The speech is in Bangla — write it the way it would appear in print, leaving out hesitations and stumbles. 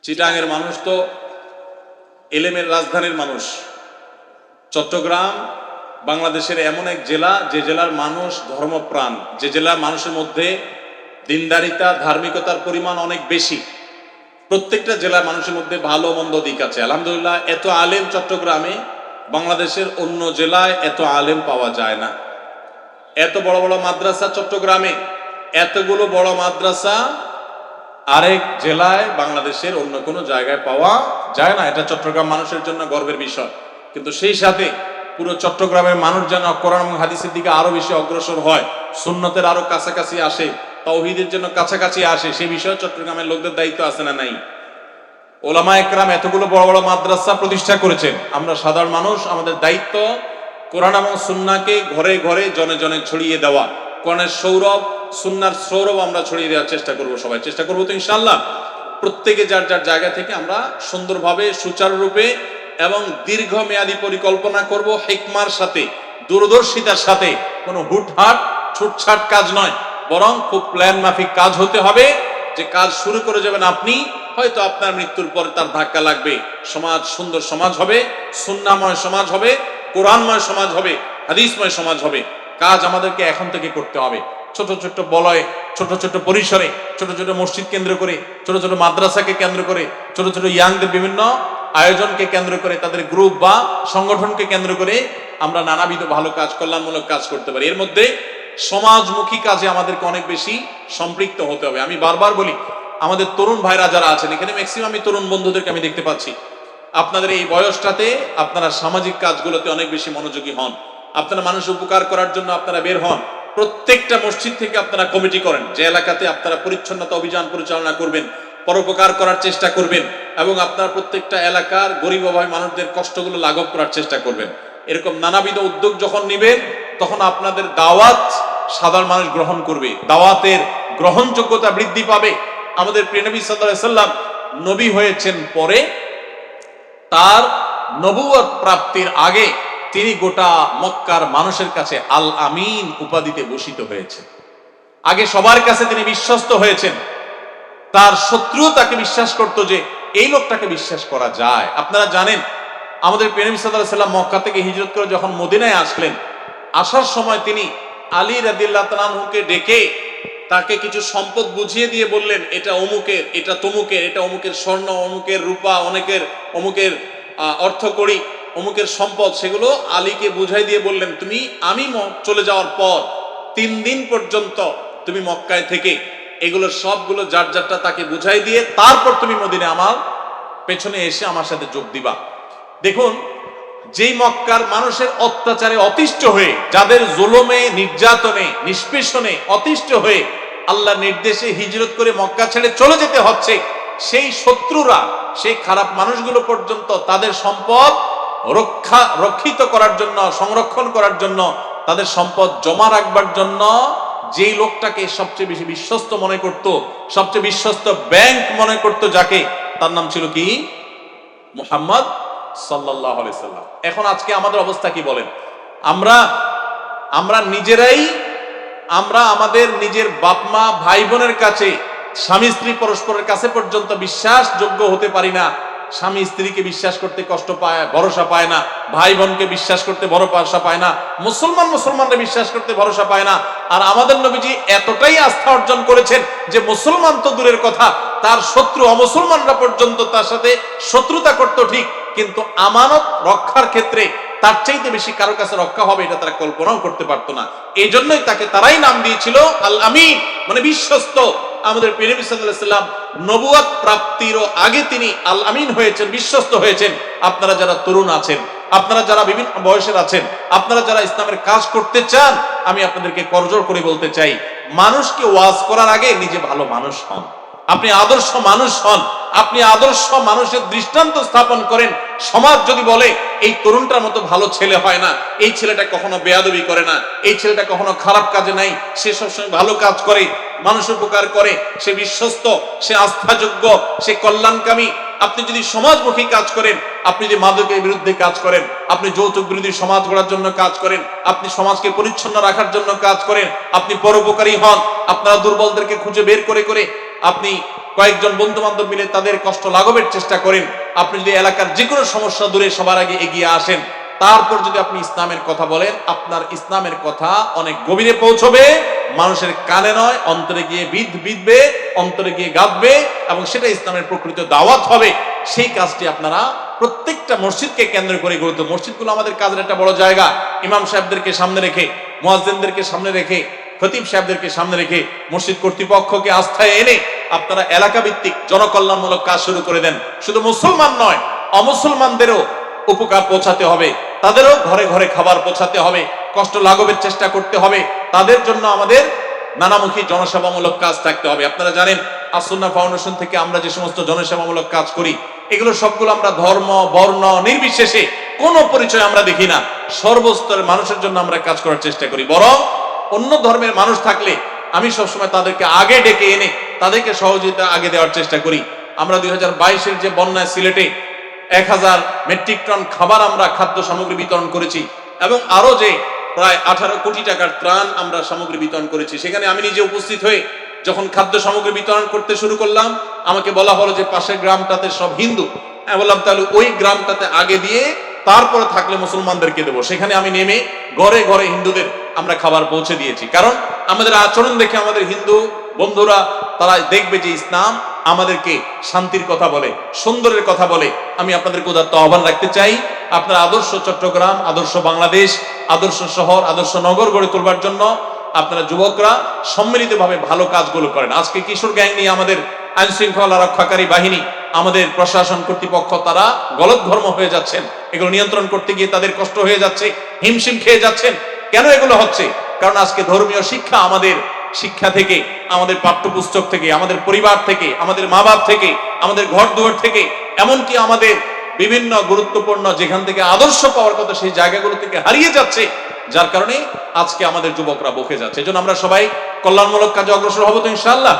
চিটাঙের মানুষ তো এলেমের রাজধানীর মানুষ। চট্টগ্রাম বাংলাদেশের এমন এক জেলা, যে জেলার মানুষ ধর্মপ্রাণ, যে জেলার মানুষের মধ্যে দিনদারিতা, ধার্মিকতার পরিমাণ অনেক বেশি। প্রত্যেকটা জেলার মানুষের মধ্যে ভালো মন্দ দিক আছে। আলহামদুলিল্লাহ, এত আলেম চট্টগ্রামে, বাংলাদেশের অন্য জেলায় এত আলেম পাওয়া যায় না। এত বড় বড় মাদ্রাসা চট্টগ্রামে, এতগুলো বড় মাদ্রাসা আরেক জেলায় বাংলাদেশের অন্য কোনো জায়গায় পাওয়া যায় না। এটা চট্টগ্রাম মানুষের জন্য গর্বের বিষয়। কিন্তু সেই সাথে পুরো চট্টগ্রামের মানুষ যেন কোরআন এবং হাদিসের দিকে আরো বেশি অগ্রসর হয়, সুন্নতের আরো কাছাকাছি আসে, তাওহীদের জন্য কাছাকাছি আসে, সেই বিষয়ে চট্টগ্রামের লোকদের দায়িত্ব আছে না নাই? ওলামা একরাম এতগুলো বড় বড় মাদ্রাসা প্রতিষ্ঠা করেছেন। আমরা সাধারণ মানুষ, আমাদের দায়িত্ব কোরআন এবং সুন্নাহকে ঘরে ঘরে জনে জনে ছড়িয়ে দেওয়া। কোরআনের সৌরভ, সুন্নাহর সৌরভ আমরা ছড়িয়ে দেওয়ার চেষ্টা করব। সবাই চেষ্টা করবো তো ইনশাআল্লাহ। প্রত্যেকে যার যার জায়গা থেকে আমরা সুন্দরভাবে, সুচারুরূপে এবং দীর্ঘমেয়াদী পরিকল্পনা করব, হিকমার সাথে, দূরদর্শিতার সাথে। কোনো হুটহাট ছুটছাট কাজ নয়, বরং খুব প্ল্যান মাফিক কাজ হতে হবে। যে কাজ শুরু করে যাবেন আপনি, হয়তো আপনার মৃত্যুর পরে তার ধাক্কা লাগবে। সমাজ সুন্দর সমাজ হবে, সুন্নাহময় সমাজ হবে, কোরআনময় সমাজ হবে, হাদিসময় সমাজ হবে। কাজ আমাদেরকে এখন থেকে করতে হবে। ছোট ছোট বলয়ে, ছোট ছোট পরিসরে, ছোট ছোট মসজিদ কেন্দ্র করে, ছোট ছোট মাদ্রাসাকে কেন্দ্র করে, ছোট ছোট ইয়াংদের বিভিন্ন আয়োজনকে কেন্দ্র করে, তাদের গ্রুপ বা সংগঠনকে কেন্দ্র করে আমরা নানাবিধ ভালো কাজ, কল্যাণমূলক কাজ করতে পারি। এর মধ্যে সমাজমুখী কাজে আমাদেরকে অনেক বেশি সম্পৃক্ত হতে হবে। আমি বারবার বলি, আমাদের তরুণ ভাইরা যারা আছেন এখানে, ম্যাক্সিমাম তরুণ বন্ধুদেরকে আমি দেখতে পাচ্ছি, আপনাদের এই বয়সটাতে আপনারা সামাজিক কাজগুলোতে অনেক বেশি মনোযোগী হন। আপনারা মানুষ উপকার করার জন্য আপনারা বের হন। প্রত্যেকটা মসজিদ থেকে আপনারা কমিটি করেন, যে এলাকাতে আপনারা পরিচ্ছন্নতা অভিযান পরিচালনা করবেন, পরোপকার করার চেষ্টা করবেন, এবং আপনারা প্রত্যেকটা এলাকার গরিব অভাবী মানুষদের কষ্টগুলো লাঘব করার চেষ্টা করবেন। এরকম নানাবিধ উদ্যোগ যখন নিবেন, তখন আপনাদের দাওয়াত সাধারণ মানুষ গ্রহণ করবে, দাওয়াতের গ্রহণযোগ্যতা বৃদ্ধি পাবে। আমাদের প্রিয় নবী সাল্লাল্লাহু আলাইহি সাল্লাম নবী হয়েছেন পরে, তার নবুয়ত প্রাপ্তির আগে তিনি গোটা মক্কার মানুষের কাছে আল আমিন উপাধিতে ভূষিত হয়েছেন। আগে সবার কাছে তিনি বিশ্বস্ত হয়েছেন। তার শত্রু তাকে বিশ্বাস করত যে এই লোকটাকে বিশ্বাস করা যায়। আপনারা জানেন, আমাদের প্রিয় নবী সাল্লাল্লাহু আলাইহি সাল্লাম মক্কা থেকে হিজরত করে যখন মদিনায় আসলেন, আসার সময় তিনি আলী রাদিয়াল্লাহু তাআলা আনহুকে ডেকে তাকে কিছু সম্পদ বুঝিয়ে দিয়ে বললেন, এটা অমুকের, এটা তমুকের, এটা অমুকের স্বর্ণ, অমুকের রূপা, অমুকের অর্থকড়ি, অমুকের সম্পদ। সেগুলো আলীকে বুঝাই দিয়ে বললেন, তুমি আমি চলে যাওয়ার পর 3 দিন পর্যন্ত তুমি মক্কায় থেকে এগুলো সবগুলো যার যারটা তাকে বুঝাই দিয়ে তারপর তুমি মদিনায় আমার পেছনে এসে আমার সাথে যোগ দিবা। দেখুন, যেই মক্কার মানুষের অত্যাচারে অতিষ্ঠ হয়ে, যাদের জুলুমে, নির্যাতনে, নিষ্পেষণে অতিষ্ঠ হয়ে আল্লাহর নির্দেশে হিজরত করে মক্কা ছেড়ে চলে যেতে হচ্ছে, সেই শত্রুরা, সেই খারাপ মানুষগুলো পর্যন্ত তাদের সম্পদ রক্ষিত করার জন্য, সংরক্ষণ করার জন্য, তাদের সম্পদ জমা রাখবার জন্য যেই লোকটাকে সবচেয়ে বেশি বিশ্বস্ত মনে করত, সবচেয়ে বিশ্বস্ত ব্যাংক মনে করত যাকে, তার নাম ছিল কি? মুহাম্মদ সাল্লাল্লাহু আলাইহি সাল্লাম। এখন আজকে আমাদের অবস্থা কি বলেন? আমরা নিজেরাই, আমরা আমাদের নিজের বাপ মা, ভাই বোনের কাছে, স্বামী স্ত্রী পরস্পরের কাছে পর্যন্ত বিশ্বাসযোগ্য হতে পারি না। স্বামী স্ত্রীকে বিশ্বাস করতে কষ্ট পায়, ভরসা পায় না। ভাই বোনকে বিশ্বাস করতে ভরসা পায় না। মুসলমানরা বিশ্বাস করতে ভরসা পায় না। আর আমাদের নবীজি এতটাই আস্থা অর্জন করেছেন যে মুসলমান তো দূরের কথা, তার শত্রু অমুসলমানরা পর্যন্ত তার সাথে শত্রুতা করত ঠিক, কিন্তু আমানত রক্ষার ক্ষেত্রে তার চাইতে বেশি কারো কাছে রক্ষা হবে এটা তারা কল্পনাও করতে পারতো না। এই জন্যই তাকে তারাই নাম দিয়েছিল আল আমিন, মানে বিশ্বস্ত। আমাদের প্রিয় নবী সাল্লাল্লাহু আলাইহি সাল্লাম নবুয়ত প্রাপ্তিরও আগে তিনি আল আমিন হয়েছেন, বিশ্বস্ত হয়েছেন। আপনারা যারা তরুণ আছেন, আপনারা যারা বিভিন্ন বয়সের আছেন, আপনারা যারা ইসলামের কাজ করতে চান, আমি আপনাদেরকে করজোড় করে বলতে চাই, মানুষকে ওয়াজ করার আগে নিজে ভালো মানুষ হন। আপনি আদর্শ মানুষ হন, আপনি আদর্শ মানুষের দৃষ্টান্ত স্থাপন করেন। সমাজ যদি বলে এই তরুণটার মতো ভালো ছেলে হয় না, এই ছেলেটা কখনো বেয়াদবি করে না, এই ছেলেটা কখনো খারাপ কাজে নাই, সে সবসময় ভালো কাজ করে, মানুষ উপকার করে, সে বিশ্বস্ত, সে আস্থাযোগ্য, সে কল্যাণকামী। আপনি যদি সমাজমুখী কাজ করেন, আপনি যদি মাদকের বিরুদ্ধে কাজ করেন, আপনি যৌতুক বিরোধী সমাজ গড়ার জন্য কাজ করেন, আপনি সমাজকে পরিচ্ছন্ন রাখার জন্য কাজ করেন, আপনি পরোপকারী হন, আপনারা দুর্বলদেরকে খুঁজে বের করে আপনি কয়েকজন বন্ধু বান্ধব মিলে তাদের কষ্ট লাঘবের চেষ্টা করেন। আপনি যদি এলাকার যে কোনো সমস্যা দূরে সবার আগে এগিয়ে আসেন, তারপর যদি আপনি ইসলামের কথা বলেন, আপনার ইসলামের কথা অনেক গভীরে পৌঁছবে, মানুষের কানে নয় অন্তরে গিয়ে বিঁধবে, অন্তরে গিয়ে গাঁথবে, এবং সেটা ইসলামের প্রকৃত দাওয়াত হবে। সেই কাজটি আপনারা প্রত্যেকটা মসজিদকে কেন্দ্র করে গড়ে তুলুন। মসজিদগুলো আমাদের কাজের একটা বড় জায়গা। ইমাম সাহেবদেরকে সামনে রেখে, মুয়াজ্জিনদেরকে সামনে রেখে, খতিব সাহেবদেরকে সামনে রেখে, মসজিদ কর্তৃপক্ষকে আস্থায় এনে আপনারা এলাকা ভিত্তিক জনকল্যাণমূলক কাজ শুরু করে দেন। শুধু মুসলমান নয়, অমুসলমানদেরও উপকার পৌঁছাতে হবে, তাদেরও ঘরে ঘরে খাবার পৌঁছাতে হবে, কষ্ট লাঘবের চেষ্টা করতে হবে। তাদের জন্য আমাদের নানামুখী জনসেবামূলক কাজ থাকতে হবে। আপনারা জানেন আসুন্নাহ ফাউন্ডেশন থেকে আমরা যে সমস্ত জনসেবামূলক কাজ করি, এগুলো সবগুলো আমরা ধর্ম বর্ণ নির্বিশেষে কোনো পরিচয় আমরা দেখি না, সর্বস্তরের মানুষের জন্য আমরা কাজ করার চেষ্টা করি। বরং অন্য ধর্মের মানুষ থাকলে আমি সবসময় তাদেরকে আগে ডেকে এনে তাদেরকে সহযোগিতা আগে দেওয়ার চেষ্টা করি। আমরা 2022-এর যে বন্যায় সিলেটে 1000 মেট্রিক টন খাবার আমরা খাদ্য সামগ্রী বিতরণ করেছি, এবং আরো যে প্রায় 18 কোটি টাকার ত্রাণ আমরা সামগ্রী বিতরণ করেছি, সেখানে আমি নিজে উপস্থিত হয়ে যখন খাদ্য সামগ্রী বিতরণ করতে শুরু করলাম, আমাকে বলা হলো যে পাশের গ্রামটাতে সব হিন্দু। আমি বললাম তাহলে ওই গ্রামটাতে আগে দিয়ে তারপরে থাকলে মুসলমানদেরকে দেবো। সেখানে আমি নেমে ঘরে ঘরে হিন্দুদের আমরা খাবার পৌঁছে দিয়েছি। কারণ আমাদের আচরণ দেখে আমাদের হিন্দু বন্ধুরা তারা দেখবে যে ইসলাম আমাদেরকে শান্তির কথা বলে, সুন্দরের কথা বলে। আমি আপনাদেরকে উদাত্ত আহ্বান রাখতে চাই, আপনার আদর্শ চট্টগ্রাম, আদর্শ বাংলাদেশ, আদর্শ শহর, আদর্শ নগর গড়ে তোলবার জন্য আপনারা যুবকরা সম্মিলিতভাবে ভালো কাজগুলো করেন। আজকে কিশোর গ্যাং নিয়ে আমাদের আইন শৃঙ্খলা রক্ষাকারী বাহিনী, আমাদের প্রশাসন কর্তৃপক্ষ তারা গলদঘর্ম হয়ে যাচ্ছেন। এগুলো নিয়ন্ত্রণ করতে গিয়ে তাদের কষ্ট হয়ে যাচ্ছে, হিমশিম খেয়ে যাচ্ছেন। কেন এগুলো হচ্ছে? কারণ আজকে ধর্মীয় শিক্ষা আমাদের শিক্ষা থেকে, আমাদের পাঠ্যপুস্তক থেকে, আমাদের পরিবার থেকে, আমাদের মা বাপ থেকে, আমাদের ঘর দুয়ার থেকে, এমনকি আমাদের বিভিন্ন গুরুত্বপূর্ণ যেখান থেকে আদর্শ পাওয়ার কথা সেই জায়গাগুলো থেকে হারিয়ে যাচ্ছে, যার কারণে আজকে আমাদের যুবকরা বকে যাচ্ছে। এজন্য আমরা সবাই কল্যাণমূলক কাজে অগ্রসর হব তো ইনশাআল্লাহ।